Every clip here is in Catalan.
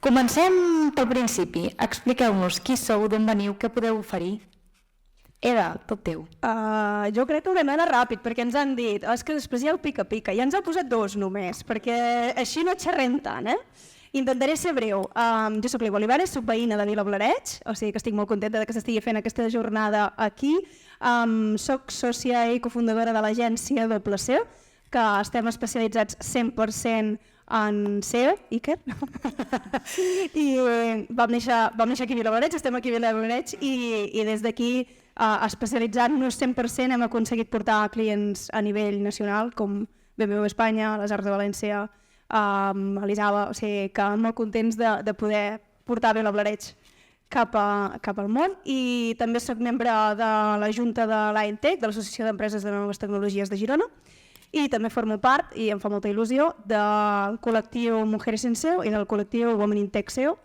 Comencem pel principi. Expliqueu-nos qui sou, d'on veniu, què podeu oferir. Eda, tot teu. Jo crec que haurem d'anar ràpid, perquè ens han dit és que després hi ha el pica-pica, ja ens ha posat 2 només, perquè així no xerrem tant, Intentaré ser breu. Jo soc l'Eva Olivares, soc veïna de Vilablareix, o sigui que estic molt contenta que s'estigui fent aquesta jornada aquí. Soc sòcia i cofundadora de l'agència WC, que estem especialitzats 100% en SEO, Iker. I vam néixer aquí a Vilablareix, estem aquí a Vilablareix i des d'aquí, especialitzant-nos 100%, hem aconseguit portar clients a nivell nacional, com BMW Espanya, les Arts de València, a l'Isaba, o sigui que molt contents de poder portar Vilablareix cap al món. I també soc membre de la Junta de l'AENTEC, de l'Associació d'Empreses de Noves Tecnologies de Girona, i també formo part, i em fa molta il·lusió, del col·lectiu Mujeres en SEO i del col·lectiu Women in Tech SEO,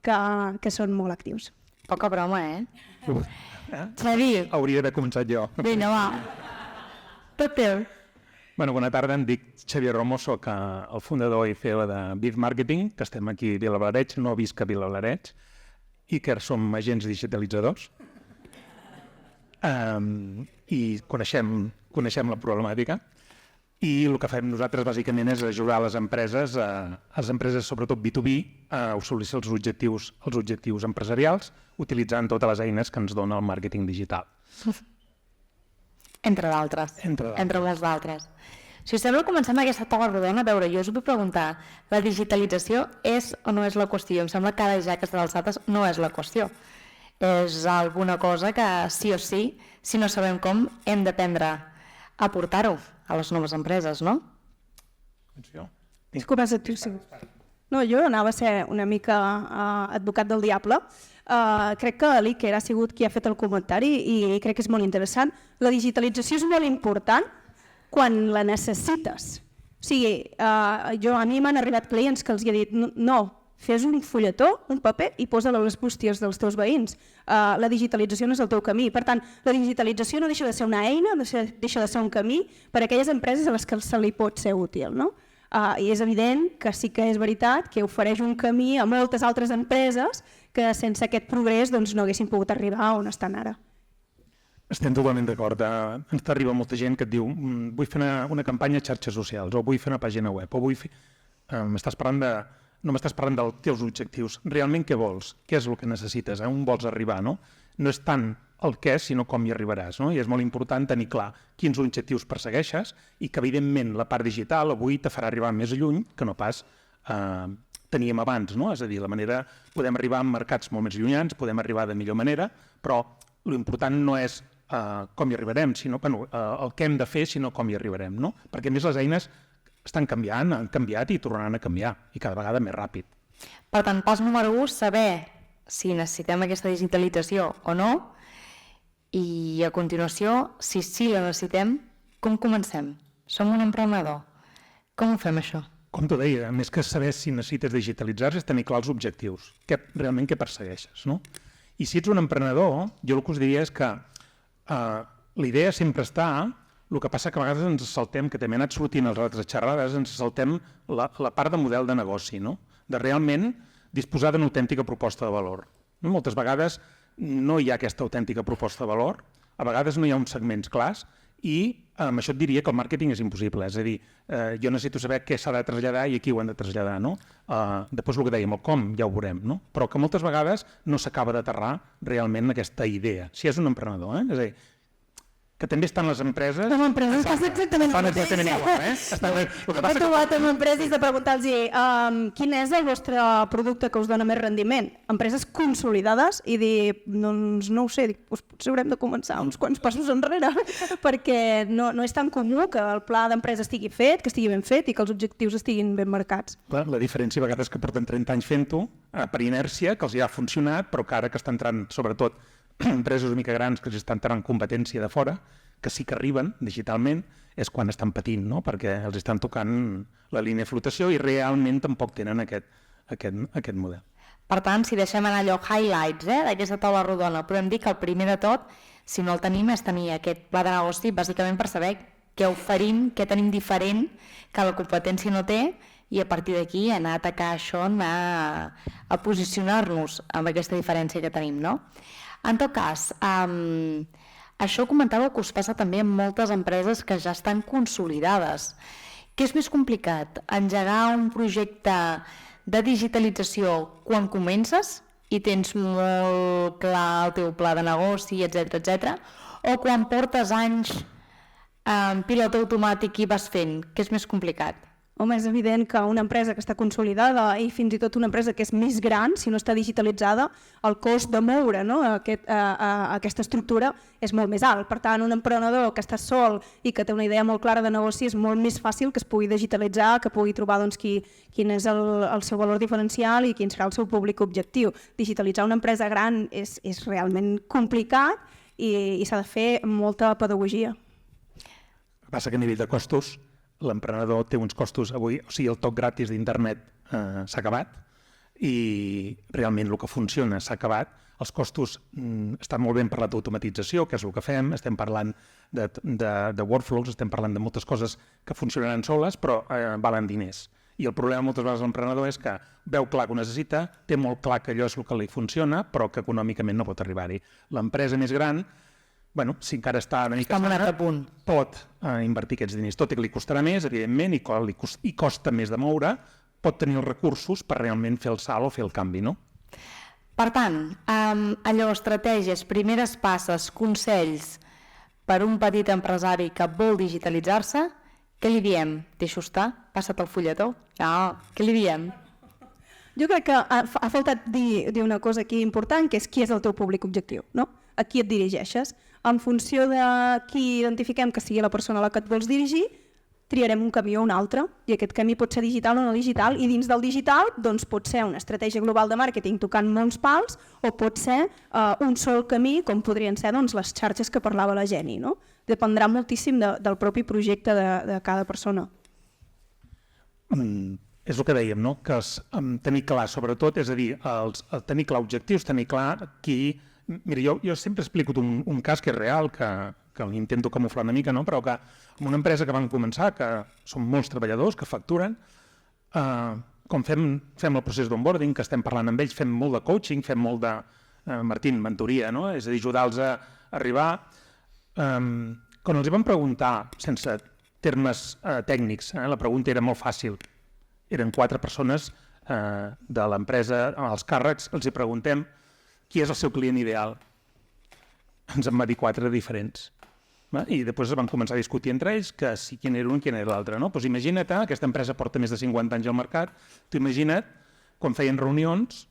que són molt actius. Poca broma, Xavi. Hauria d'haver començat jo. Vinga, va. Tot teu. Bona tarda, em dic Xavier Romo, soc el fundador i CEO de Biz Marketing, que estem aquí a Vilablareix, no visc a Vilablareix. Iker som agents digitalitzadors i coneixem la problemàtica. I el que fem nosaltres bàsicament és ajudar les empreses sobretot B2B, a assolir els objectius empresarials utilitzant totes les eines que ens dona el màrqueting digital. Entre d'altres. Entre molts d'altres. Si us sembla, comencem aquesta taula rodona. A veure, jo us vull preguntar, la digitalització és o no és la qüestió? Em sembla que ara ja que està d'alçades no és la qüestió. És alguna cosa que sí o sí, si no sabem com, hem d'aprendre a portar-ho a les noves empreses, no? Comença tu, sí. No, jo anava a ser una mica advocat del diable. Crec que l'Iker ha sigut qui ha fet el comentari i crec que és molt interessant. La digitalització és molt important quan la necessites. O sigui, a mi m'han arribat clients que els he dit no, fes un fulletó, un paper i posa-lo a les bústies dels teus veïns. La digitalització no és el teu camí. Per tant, la digitalització no deixa de ser una eina, deixa de ser un camí per a aquelles empreses a les que se li pot ser útil, no? I és evident que sí que és veritat que ofereix un camí a moltes altres empreses que sense aquest progrés no haguessin pogut arribar on estan ara. Estem totalment d'acord. Ens arriba molta gent que et diu vull fer una campanya a xarxes socials o vull fer una pàgina web o vull fer... No m'estàs parlant dels teus objectius. Realment què vols? Què és el que necessites? On vols arribar? No és tant el què, sinó com hi arribaràs. I és molt important tenir clar quins objectius persegueixes i que, evidentment, la part digital avui te farà arribar més lluny que no pas teníem abans. És a dir, podem arribar a mercats molt més llunyans, podem arribar de millor manera, però l'important no és com hi arribarem, sinó el què hem de fer, sinó com hi arribarem. Perquè, a més, les eines estan canviant, han canviat i tornaran a canviar, i cada vegada més ràpid. Per tant, pas número 1, saber si necessitem aquesta digitalització o no, i a continuació, si sí la necessitem, com comencem? Som un emprenedor. Com ho fem, això? Com t'ho deia, més que saber si necessites digitalitzar-se és tenir clar els objectius, realment què persegueixes. I si ets un emprenedor, jo el que us diria és que la idea sempre està... El que passa que a vegades ens saltem, que també ha anat sortint als altres xerrades, ens saltem la part de model de negoci, de realment disposar d'una autèntica proposta de valor. Moltes vegades no hi ha aquesta autèntica proposta de valor, a vegades no hi ha uns segments clars i amb això et diria que el màrqueting és impossible. És a dir, jo necessito saber què s'ha de traslladar i a qui ho han de traslladar. Després el que dèiem, el com, ja ho veurem, però que moltes vegades no s'acaba d'aterrar realment aquesta idea. Si és un emprenedor, és a dir, que també estan les empreses... Les empreses passa exactament el mateix. He trobat amb empreses de preguntar-los quin és el vostre producte que us dona més rendiment? Empreses consolidades i dir, doncs no ho sé, potser haurem de començar uns quants passos enrere perquè no és tan comú que el pla d'empresa estigui fet, que estigui ben fet i que els objectius estiguin ben marcats. La diferència a vegades és que porten 30 anys fent-ho per inèrcia, que els ja ha funcionat, però que ara que estan entrant sobretot empreses una mica grans que estan tenint competència de fora, que sí que arriben digitalment, és quan estan patint, perquè els estan tocant la línia de flotació i realment tampoc tenen aquest model. Per tant, si deixem anar allò highlights d'aquesta taula rodona, podem dir que el primer de tot, si no el tenim, és tenir aquest pla de negoci bàsicament per saber què oferim, què tenim diferent que la competència no té i a partir d'aquí anar a atacar això, anar a posicionar-nos amb aquesta diferència que tenim, no? En tot cas, això comentava que us passa també amb moltes empreses que ja estan consolidades. Què és més complicat? Engegar un projecte de digitalització quan comences i tens molt clar el teu pla de negoci, etc, o quan portes anys en pilot automàtic i vas fent? Què és més complicat? Home, és evident que una empresa que està consolidada i fins i tot una empresa que és més gran, si no està digitalitzada, el cost de moure, no, aquesta estructura és molt més alt. Per tant, un emprenedor que està sol i que té una idea molt clara de negoci és molt més fàcil que es pugui digitalitzar, que pugui trobar doncs, quin és el seu valor diferencial i quin serà el seu públic objectiu. Digitalitzar una empresa gran és realment complicat i s'ha de fer molta pedagogia. El que passa que a nivell de costos l'emprenedor té uns costos avui, o sigui, el toc gratis d'internet s'ha acabat i realment el que funciona s'ha acabat. Els costos estan molt ben parlat d'automatització, que és el que fem, estem parlant de workflows, estem parlant de moltes coses que funcionaran soles, però valen diners. I el problema moltes vegades de l'emprenedor és que veu clar que ho necessita, té molt clar que allò és el que li funciona, però que econòmicament no pot arribar-hi. L'empresa més gran, bueno, si encara està una mica sana, pot invertir aquests diners, tot i que li costarà més, evidentment, i costa més de moure, pot tenir els recursos per realment fer el salt o fer el canvi, no? Per tant, allò, estratègies, primeres passes, consells per un petit empresari que vol digitalitzar-se, què li diem? Deixo estar? Passa't el fulletó? No, què li diem? Jo crec que ha faltat dir una cosa aquí important, que és qui és el teu públic objectiu, no? A qui et dirigeixes. En funció de qui identifiquem que sigui la persona a la que et vols dirigir, triarem un camí o un altre, i aquest camí pot ser digital o no digital, i dins del digital doncs, pot ser una estratègia global de màrqueting tocant molts pals, o pot ser un sol camí, com podrien ser doncs, les xarxes que parlava la Jenny, no? Dependrà moltíssim del propi projecte de cada persona. És el que dèiem, no? Que tenir clar, sobretot, és a dir, tenir clar objectius, tenir clar qui... Mira, jo sempre explico un cas que és real, que intento camuflar una mica, no? Però que en una empresa que van començar, que són molts treballadors, que facturen, com fem el procés d'onboarding, que estem parlant amb ells, fem molt de coaching, fem molt de, Martín, mentoria, no? És a dir, ajudar-los a arribar. Quan els van preguntar, sense termes tècnics, la pregunta era molt fàcil, eren 4 persones de l'empresa, als càrrecs, els hi preguntem qui és el seu client ideal. Ens en va dir 4 diferents. I després van començar a discutir entre ells que si quin era un i quin era l'altre. No? Doncs imagina't, aquesta empresa porta més de 50 anys al mercat, tu imagina't, quan feien reunions,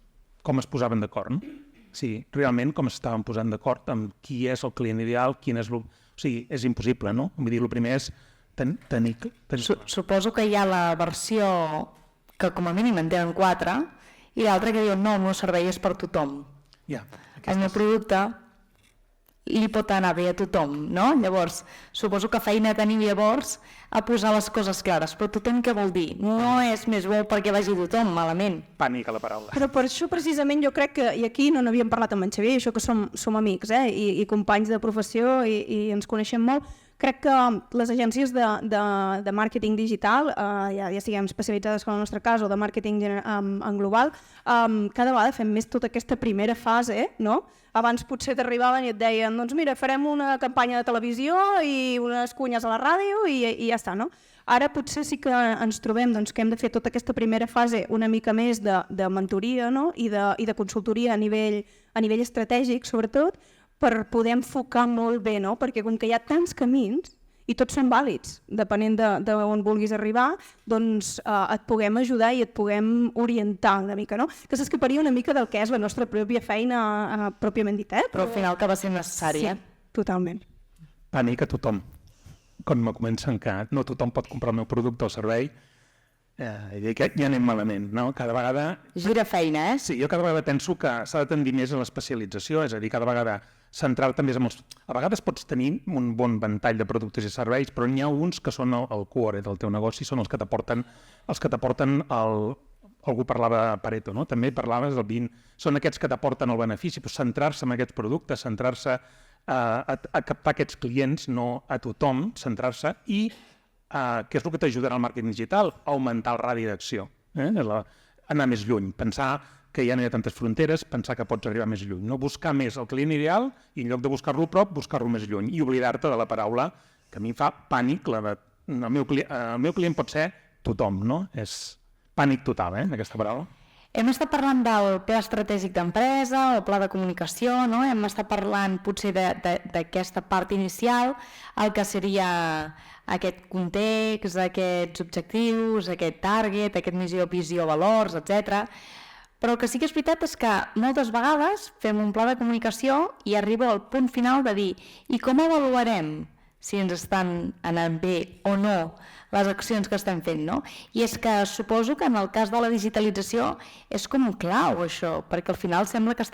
com es posaven d'acord. No? O sigui, realment com estaven posant d'acord amb qui és el client ideal, quin és o sigui, és impossible, no? Vull dir, el primer és tenir... Suposo que hi ha la versió que com a mínim en tenen 4 i l'altra que diu no, el meu servei és per tothom. El meu producte li pot anar bé a tothom, no? Llavors, suposo que feina tenim llavors a posar les coses clares, però tothom què vol dir? No és més bo perquè vagi tothom, malament. Pànic a la paraula. Però per això precisament jo crec que, i aquí no n'havíem parlat amb en Xavier, això que som amics i companys de professió i ens coneixem molt, crec que les agències de màrqueting digital, ja siguem especialitzades com en el nostre cas o de màrqueting en global, cada vegada fem més tota aquesta primera fase, no? Abans potser t'arribaven i et deien doncs mira, farem una campanya de televisió i unes cunyes a la ràdio i ja està, no? Ara potser sí que ens trobem doncs, que hem de fer tota aquesta primera fase una mica més de mentoria, no? i de consultoria a nivell estratègic, sobretot, per poder enfocar molt bé, no? Perquè com que hi ha tants camins i tots són vàlids, depenent d'on vulguis arribar, doncs et puguem ajudar i et puguem orientar una mica, no? Que s'escaparia una mica del que és la nostra pròpia feina pròpiament dit, Però al final acaba sent necessari, Sí, totalment. Pànic a tothom. Quan me comencen que no tothom pot comprar el meu producte o servei, i dic que ja anem malament, no? Cada vegada... Gira feina, Sí, jo cada vegada penso que s'ha de tendir més a l'especialització, és a dir, cada vegada centrar-te més en els... A vegades pots tenir un bon ventall de productes i serveis, però n'hi ha uns que són el core del teu negoci, són els que t'aporten algú parlava Pareto, no? També parlaves del 20, són aquests que t'aporten el benefici, però centrar-se en aquests productes, centrar-se a captar aquests clients, no a tothom, centrar-se i què és el que t'ajudarà al màrqueting digital? Augmentar el radi d'acció, anar més lluny, pensar que ja no hi ha tantes fronteres, pensar que pots arribar més lluny, no buscar més el client ideal i en lloc de buscar-lo a prop, buscar-lo més lluny i oblidar-te de la paraula que a mi em fa pànic, el meu client pot ser tothom, no? És pànic total, aquesta paraula. Hem estat parlant del pla estratègic d'empresa, el pla de comunicació, no? Hem estat parlant potser d'aquesta part inicial, el que seria aquest context, aquests objectius, aquest target, aquest missió, visió, valors, etc. Però el que sí que és veritat és que moltes vegades fem un pla de comunicació i arriba al punt final de dir i com avaluarem si ens estan anant bé o no les accions que estem fent, no? I és que suposo que en el cas de la digitalització és com un clau, això, perquè al final sembla que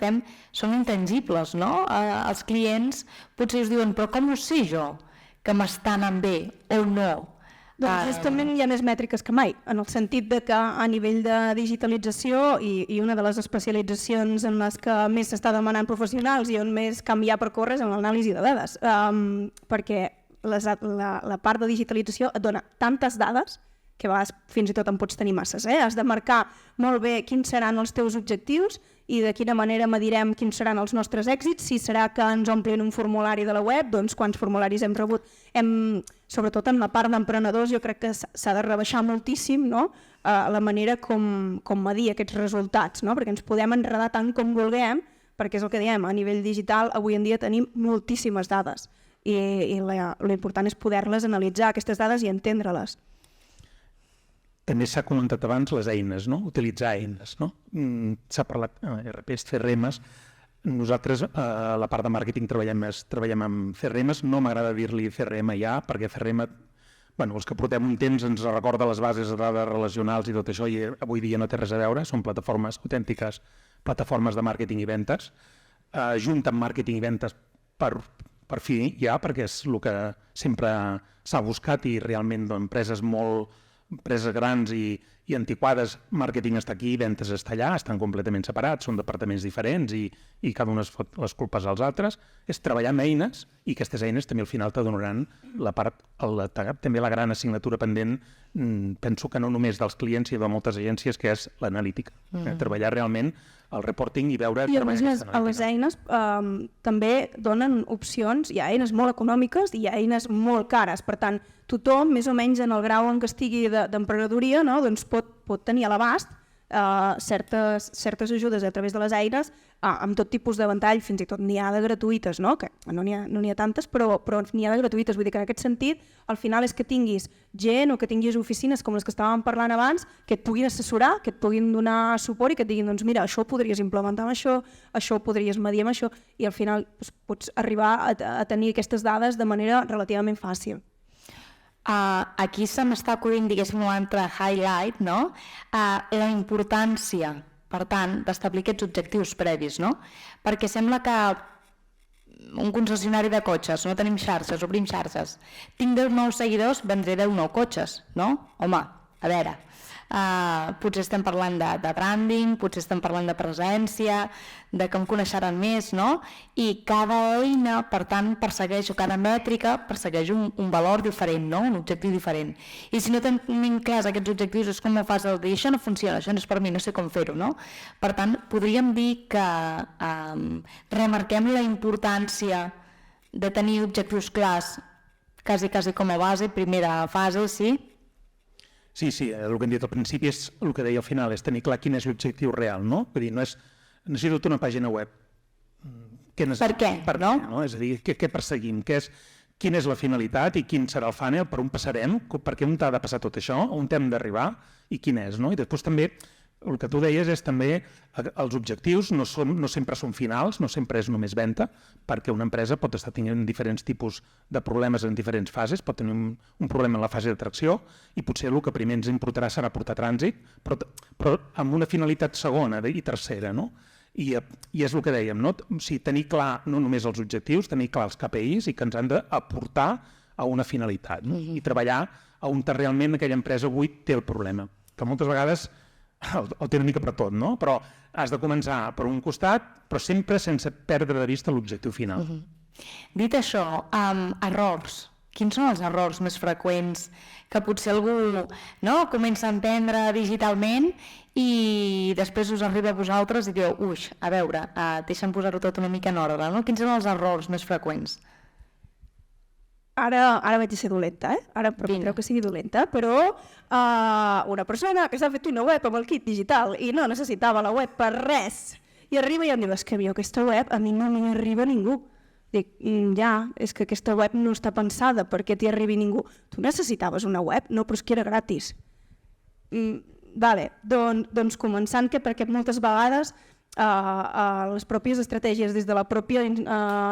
som intangibles, no? Els clients potser us diuen, però com ho sé jo que m'està anant bé o no? Doncs justament hi ha més mètriques que mai, en el sentit de que a nivell de digitalització i una de les especialitzacions en les que més s'està demanant professionals i on més canviar per córrer és en l'anàlisi de dades, perquè la part de digitalització et dona tantes dades que a vegades fins i tot en pots tenir masses. Has de marcar molt bé quins seran els teus objectius i de quina manera medirem quins seran els nostres èxits, si serà que ens omplin un formulari de la web, doncs quants formularis hem rebut. Sobretot en la part d'emprenedors jo crec que s'ha de rebaixar moltíssim, no? La manera com medir aquests resultats, no? Perquè ens podem enredar tant com vulguem, perquè és el que diem, a nivell digital avui en dia tenim moltíssimes dades i l'important és poder-les analitzar, aquestes dades, i entendre-les. També s'ha comentat abans les eines, no? Utilitzar eines, no? S'ha parlat RPs, CRMs. Nosaltres a la part de màrqueting treballem amb CRMs. No m'agrada dir-li CRM ja, perquè CRM, els que portem un temps ens recorda les bases de dades relacionals i tot això, i avui dia no té res a veure, són plataformes autèntiques, plataformes de màrqueting i ventes. Junten màrqueting i ventes per fi ja, perquè és el que sempre s'ha buscat i realment empreses grans i antiquades, màrqueting està aquí, ventes està allà, estan completament separats, són departaments diferents i cada un es fot les culpes als altres. És treballar amb eines i aquestes eines també al final te donaran també la gran assignatura pendent, penso que no només dels clients i de moltes agències, que és l'analítica. Treballar realment el reporting i veure... I a més, les eines també donen opcions, hi ha eines molt econòmiques i hi ha eines molt cares, per tant, tothom, més o menys en el grau en què estigui d'emprenedoria, no? Doncs pot tenir a l'abast certes ajudes a través de les eines amb tot tipus de ventall, fins i tot n'hi ha de gratuïtes, no? Que no n'hi ha tantes, però n'hi ha de gratuïtes. Vull dir que en aquest sentit, al final és que tinguis gent o que tinguis oficines com les que estàvem parlant abans, que et puguin assessorar, que et puguin donar suport i que et diguin, doncs mira, això ho podries implementar amb això ho podries medir amb això, i al final pots arribar a tenir aquestes dades de manera relativament fàcil. Aquí se m'està acudint, diguéssim, un altre highlight, no? La importància, per tant, d'establir aquests objectius previs, no? Perquè sembla que un concessionari de cotxes, no tenim xarxes, obrim xarxes. Tinc 10 nous seguidors, vendré 10 nous cotxes, no? Home, a veure, potser estem parlant de branding, potser estem parlant de presència, de que em coneixeran més, no? I cada eina, per tant, persegueix, o cada mètrica persegueix un valor diferent, no? Un objectiu diferent. I si no tenim clars aquests objectius, és com ho fas el dir, això no funciona, això no és per mi, no sé com fer-ho, no? Per tant, podríem dir que remarquem la importància de tenir objectius clars, quasi com a base, primera fase, sí? Sí, el que hem dit al principi és el que deia al final, és tenir clar quin és l'objectiu real, no? Vull dir, no és necessito una pàgina web. Per què? No? És a dir, què perseguim? Quina és la finalitat i quin serà el funnel, per on passarem, per què on t'ha de passar tot això, on hem d'arribar i quin és, no? I després també, el que tu deies és també els objectius no sempre són finals, no sempre és només venda, perquè una empresa pot estar tenint diferents tipus de problemes en diferents fases, pot tenir un problema en la fase d'atracció i potser el que primer ens importarà serà portar trànsit, però amb una finalitat segona i tercera, no? I és el que dèiem, no? O sigui, tenir clar no només els objectius, tenir clar els KPIs i que ens han d'aportar a una finalitat, no? I treballar on realment aquella empresa avui té el problema, que moltes vegades el té una mica per tot, no? Però has de començar per un costat, però sempre sense perdre de vista l'objectiu final. Dit això, errors. quins són els errors més freqüents que potser algú comença a entendre digitalment i després us arriba a vosaltres i diu, a veure, deixa'm posar-ho tot una mica en ordre, no? Quins són els errors més freqüents? Ara vaig a ser dolenta, Ara permetreu que sigui dolenta, però una persona que s'ha fet una web amb el kit digital i no necessitava la web per res, i arriba i em diu, és que aquesta web a mi no m'hi arriba ningú. Dic, és que aquesta web no està pensada perquè t'hi arribi ningú. Tu necessitaves una web? No, però és que era gratis. Vale, doncs començant perquè moltes vegades les pròpies estratègies des de la pròpia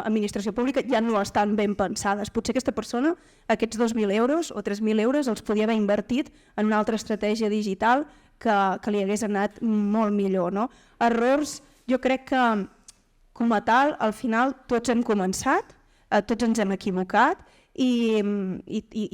administració pública ja no estan ben pensades. Potser aquesta persona, aquests 2.000 euros o 3.000 euros els podia haver invertit en una altra estratègia digital que li hagués anat molt millor, no? Errors, jo crec que com a tal, al final tots hem començat, tots ens hem equivocat i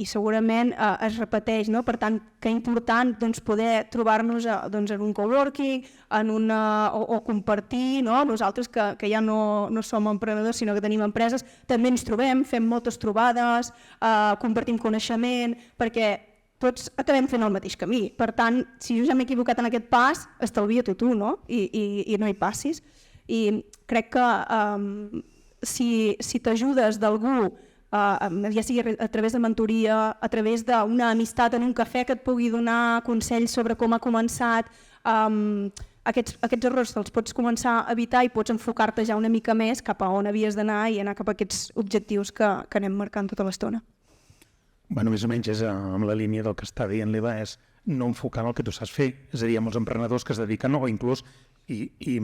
segurament es repeteix, no? Per tant, que important poder trobar-nos en un coworking o compartir, no? Nosaltres que ja no som emprenedors sinó que tenim empreses, també ens trobem, fem moltes trobades, compartim coneixement, perquè tots acabem fent el mateix camí. Per tant, si jo ja m'he equivocat en aquest pas, estalvia-t'ho tu, no? I no hi passis. I crec que si t'ajudes d'algú, ja sigui a través de mentoria, a través d'una amistat en un cafè que et pugui donar consells sobre com ha començat, aquests errors te'ls pots començar a evitar i pots enfocar-te ja una mica més cap a on havies d'anar i anar cap a aquests objectius que anem marcant tota l'estona. Bueno, més o menys és amb la línia del que està dient l'Eva, és no enfocar en el que tu saps fer. És a dir, amb els emprenedors que es dediquen, o inclús, i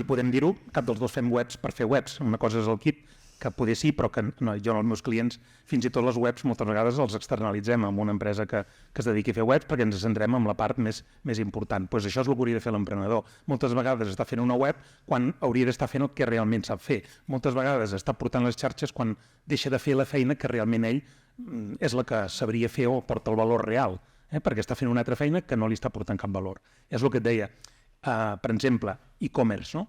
podem dir-ho, cap dels dos fem webs per fer webs. Una cosa és el kit, que poder sí, però que jo als meus clients, fins i tot les webs, moltes vegades els externalitzem amb una empresa que es dediqui a fer webs perquè ens centrem en la part més important. Doncs això és el que hauria de fer l'emprenedor. Moltes vegades està fent una web quan hauria d'estar fent el que realment sap fer. Moltes vegades està portant les xarxes quan deixa de fer la feina que realment ell és la que sabria fer o porta el valor real, perquè està fent una altra feina que no li està portant cap valor. És el que et deia. Per exemple, e-commerce, no?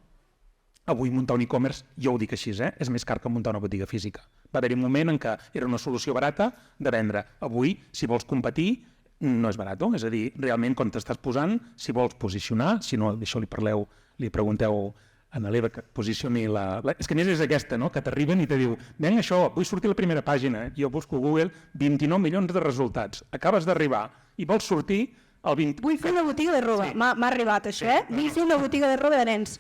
Avui muntar un e-commerce, jo ho dic així, és més car que muntar una botiga física. Va haver-hi un moment en què era una solució barata de vendre. Avui, si vols competir, no és barat. És a dir, realment, quan t'estàs posant, si vols posicionar, si no, d'això li pregunteu a l'Eva que posicioni la... És que a més és aquesta, no?, que t'arriben i te diu, vinga, això, vull sortir a la primera pàgina. Jo busco a Google 29 milions de resultats. Acabes d'arribar i vols sortir el 20... Vull fer una botiga de roba. Sí. M'ha arribat això, Vull fer una botiga de roba de nens.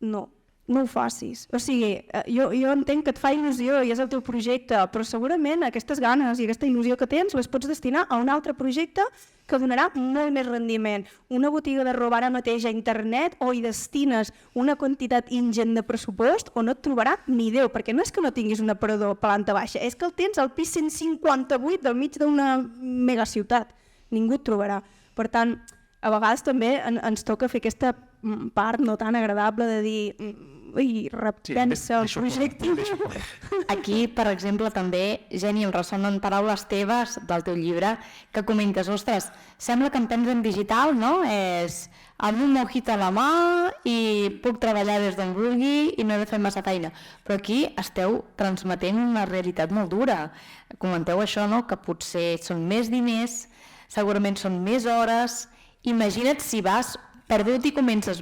No ho facis. O sigui, jo entenc que et fa il·lusió i és el teu projecte, però segurament aquestes ganes i aquesta il·lusió que tens les pots destinar a un altre projecte que donarà molt més rendiment. Una botiga de roba ara mateix a internet o hi destines una quantitat ingent de pressupost o no et trobarà ni Déu, perquè no és que no tinguis un aparador planta baixa, és que el tens al pis 158 del mig d'una megaciutat. Ningú et trobarà. Per tant, a vegades també ens toca fer aquesta part no tan agradable de dir repensa el projecte. Aquí, per exemple, també, Jenny, em ressonen paraules teves del teu llibre que comentes, ostres, sembla que em prens en digital, no? És amb un mojito a la mà i puc treballar des d'on vulgui i no he de fer massa feina. Però aquí esteu transmetent una realitat molt dura. Comenteu això, no?, que potser són més diners, segurament són més hores. Imagina't si vas perdut i comences,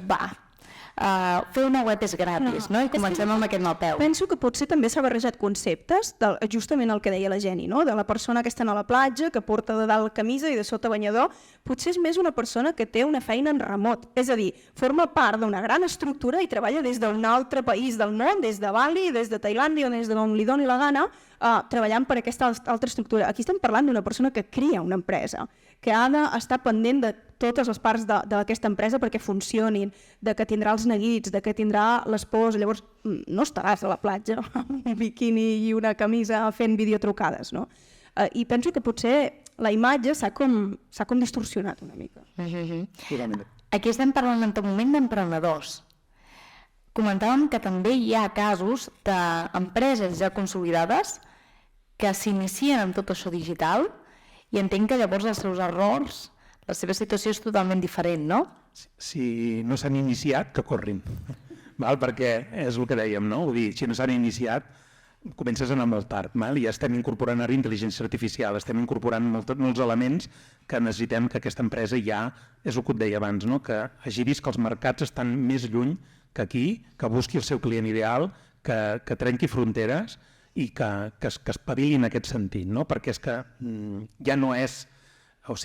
fer una web és gratis, no? I comencem amb aquest mal peu. Penso que potser també s'ha barrejat conceptes, justament el que deia la Jenny, no? De la persona que està a la platja, que porta de dalt camisa i de sota banyador, potser és més una persona que té una feina en remot, és a dir, forma part d'una gran estructura i treballa des d'un altre país del món, des de Bali, des de Tailàndia o des d'on li doni la gana, treballant per aquesta altra estructura. Aquí estem parlant d'una persona que crea una empresa, que ha d'estar pendent de totes les parts d'aquesta empresa perquè funcionin, de que tindrà els neguits, de que tindrà l'esposa. Llavors, no estaràs a la platja amb un biquini i una camisa fent videotrucades, no? I penso que potser la imatge s'ha com distorsionat una mica. Aquí estem parlant en tot moment d'emprenedors. Comentàvem que també hi ha casos d'empreses ja consolidades que s'inicien amb tot això digital i entenc que llavors els seus errors, la seva situació és totalment diferent, no? Si no s'han iniciat, que corrin. Perquè és el que dèiem, no? Vull dir, si no s'han iniciat, comences a anar molt tard, i ja estem incorporant ara intel·ligència artificial, estem incorporant molts elements que necessitem que aquesta empresa ja, és el que et deia abans, que hagi vist que els mercats estan més lluny que aquí, que busqui el seu client ideal, que trenqui fronteres i que espavili en aquest sentit, perquè és que ja no és,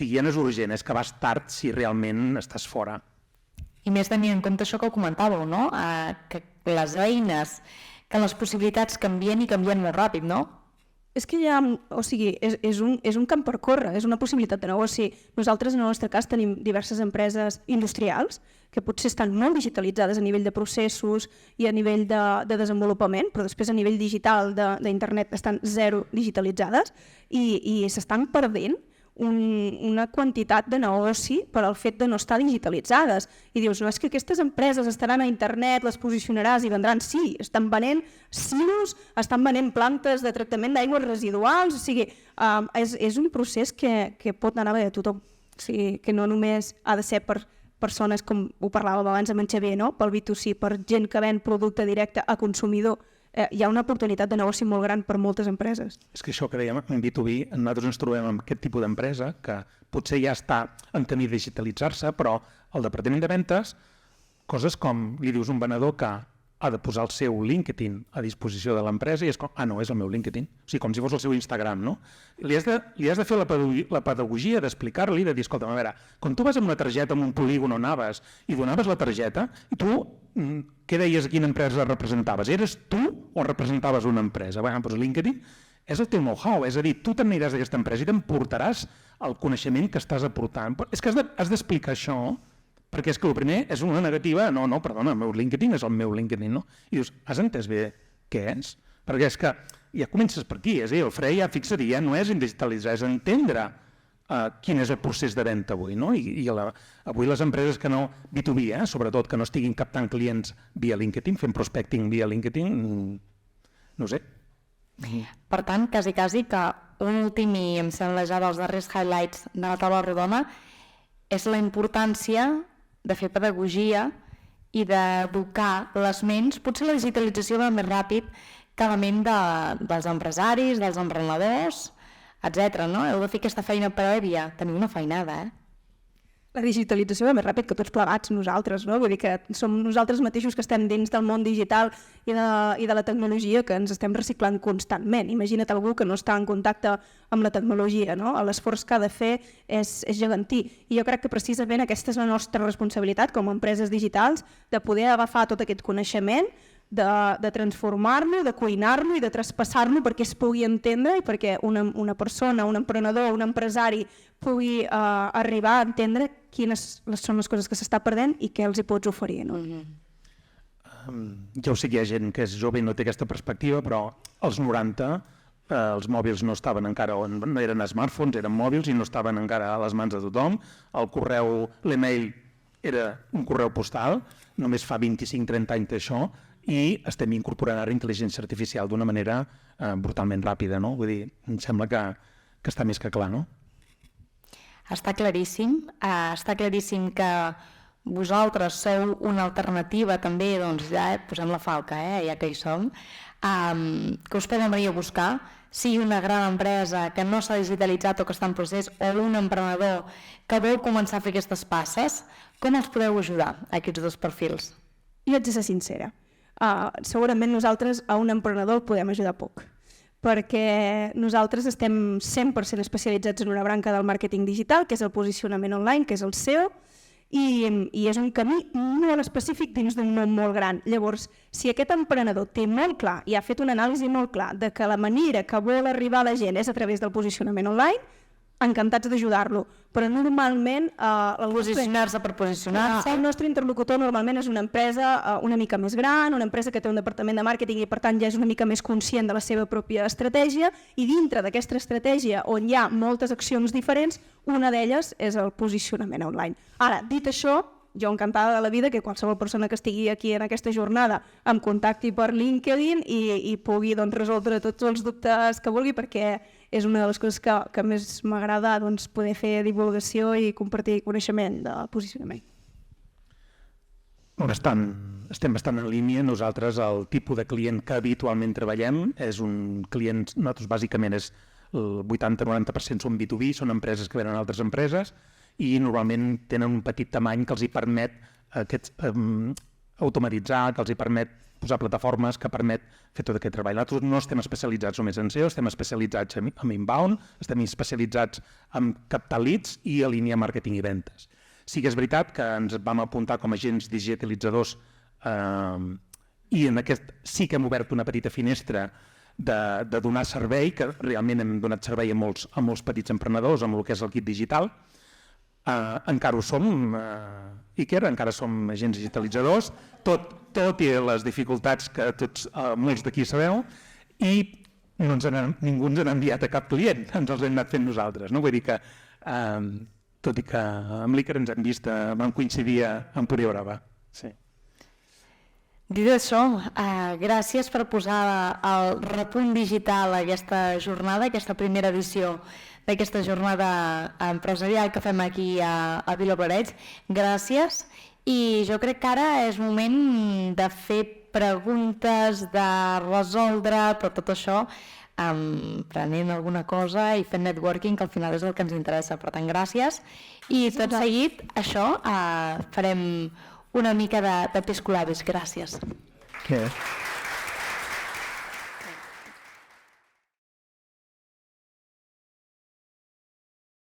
ja no és urgent, és que vas tard si realment estàs fora. I més tenint en compte això que ho comentàveu, que les eines, que les possibilitats canvien i canvien molt ràpid, no? És que és un camp per córrer, és una possibilitat de negoci. Nosaltres, en el nostre cas, tenim diverses empreses industrials que potser estan molt digitalitzades a nivell de processos i a nivell de desenvolupament, però després a nivell digital d'internet estan zero digitalitzades i s'estan perdent una quantitat de negoci per al fet de no estar digitalitzades. I dius, no és que aquestes empreses estaran a internet, les posicionaràs i vendran. Sí, estan venent silos, estan venent plantes de tractament d'aigües residuals, o sigui, és un procés que pot anar bé a tothom. O sigui, que no només ha de ser per persones, com ho parlàvem abans amb en Xavier, pel B2C, per gent que ven producte directe a consumidor. Hi ha una oportunitat de negoci molt gran per moltes empreses. És que això que dèiem en B2B, nosaltres ens trobem amb aquest tipus d'empresa que potser ja està en camí de digitalitzar-se, però el departament de ventes, coses com li dius a un venedor que ha de posar el seu LinkedIn a disposició de l'empresa i és com, no, és el meu LinkedIn. O sigui, com si fos el seu Instagram, no? Li has de fer la pedagogia d'explicar-li, de dir, escolta, a veure, quan tu vas amb una targeta, amb un polígon on anaves i donaves la targeta, i tu, què deies a quina empresa representaves? Eres tu o representaves una empresa? Bé, doncs LinkedIn és el teu know-how, és a dir, tu t'aniràs d'aquesta empresa i t'emportaràs el coneixement que estàs aportant. És que has d'explicar això, perquè és que el primer és una negativa, no, perdona, el meu LinkedIn és el meu LinkedIn, no? I dius, has entès bé què és? Perquè és que ja comences per aquí, és a dir, el fre ja fixaria, no és digitalitzar, és entendre quin és el procés de venda avui, no? I avui les empreses que no, B2B, sobretot, que no estiguin captant clients via LinkedIn, fent prospecting via LinkedIn, no sé. Per tant, quasi que un últim i em sembla ja dels darrers highlights de la taula rodona és la importància de fer pedagogia i d'educar les ments. Potser la digitalització va més ràpid que la ment dels empresaris, dels emprenedors, etc. No? Heu de fer aquesta feina prèvia. Teniu una feinada, La digitalització va més ràpid que tots plegats nosaltres, no? Vull dir que som nosaltres mateixos que estem dins del món digital i de la tecnologia que ens estem reciclant constantment. Imagina't algú que no està en contacte amb la tecnologia, no? L'esforç que ha de fer és gegantí. I jo crec que precisament aquesta és la nostra responsabilitat com a empreses digitals, de poder agafar tot aquest coneixement, de transformar-lo, de cuinar-lo i de traspassar-lo perquè es pugui entendre i perquè una persona, un emprenedor, un empresari pugui arribar a entendre quines són les coses que s'està perdent i què els hi pots oferir. No? Ja ho sé que hi ha gent que és jove i no té aquesta perspectiva, però als 90 els mòbils no estaven encara, no eren smartphones, eren mòbils i no estaven encara a les mans de tothom. El correu, l'email era un correu postal, només fa 25-30 anys d'això, i estem incorporant ara intel·ligència artificial d'una manera brutalment ràpida, no? Vull dir, em sembla que està més que clar, no? Està claríssim que vosaltres sou una alternativa també, doncs ja posem la falca, ja que hi som, que us poden venir a buscar, sigui una gran empresa que no s'ha digitalitzat o que està en procés, o un emprenedor que vol començar a fer aquestes passes, com els podeu ajudar, aquests dos perfils? Jo haig de ser sincera. Segurament nosaltres a un emprenedor el podem ajudar poc, perquè nosaltres estem 100% especialitzats en una branca del màrqueting digital, que és el posicionament online, que és el SEO, i és un camí molt específic dins d'un món molt gran. Llavors, si aquest emprenedor té molt clar i ha fet una anàlisi molt clar de que la manera que vol arribar a la gent és a través del posicionament online, encantats d'ajudar-lo, però normalment posicionar-se per posicionar-se. El nostre interlocutor normalment és una empresa una mica més gran, una empresa que té un departament de màrqueting i per tant ja és una mica més conscient de la seva pròpia estratègia, i dintre d'aquesta estratègia on hi ha moltes accions diferents, una d'elles és el posicionament online. Ara, dit això, jo encantada de la vida que qualsevol persona que estigui aquí en aquesta jornada em contacti per LinkedIn i pugui resoldre tots els dubtes que vulgui, perquè és una de les coses que més m'agrada poder fer divulgació i compartir coneixement de posicionament. Bastant estem bastant en línia. Nosaltres, el tipus de client que habitualment treballem és un client, nosaltres bàsicament és el 80-90% són B2B, són empreses que venen a altres empreses i normalment tenen un petit tamany que els hi permet automatitzar, que els hi permet posar plataformes, que permet fer tot aquest treball. Nosaltres no estem especialitzats només en SEO, estem especialitzats en inbound, estem especialitzats en captar leads i alinear màrqueting i ventes. Sí que és veritat que ens vam apuntar com a agents digitalitzadors i en aquest sí que hem obert una petita finestra de donar servei, que realment hem donat servei a molts petits emprenedors amb el que és el kit digital. Encara ho som, Iker, encara som agents digitalitzadors, tot i les dificultats que molts d'aquí sabeu, i ningú ens ha enviat a cap client, ens els hem anat fent nosaltres. Vull dir que, tot i que amb l'Iker ens hem vist, vam coincidir a Empúria Brava. Sí. Dit això, gràcies per posar el repunt digital a aquesta jornada, aquesta primera edició d'aquesta jornada empresarial que fem aquí a Vilablareix. Gràcies. I jo crec que ara és moment de fer preguntes, de resoldre, però tot això prenent alguna cosa i fent networking, que al final és el que ens interessa. Per tant, gràcies. I tot seguit, això, farem una mica de piscolabis. Gràcies. Què?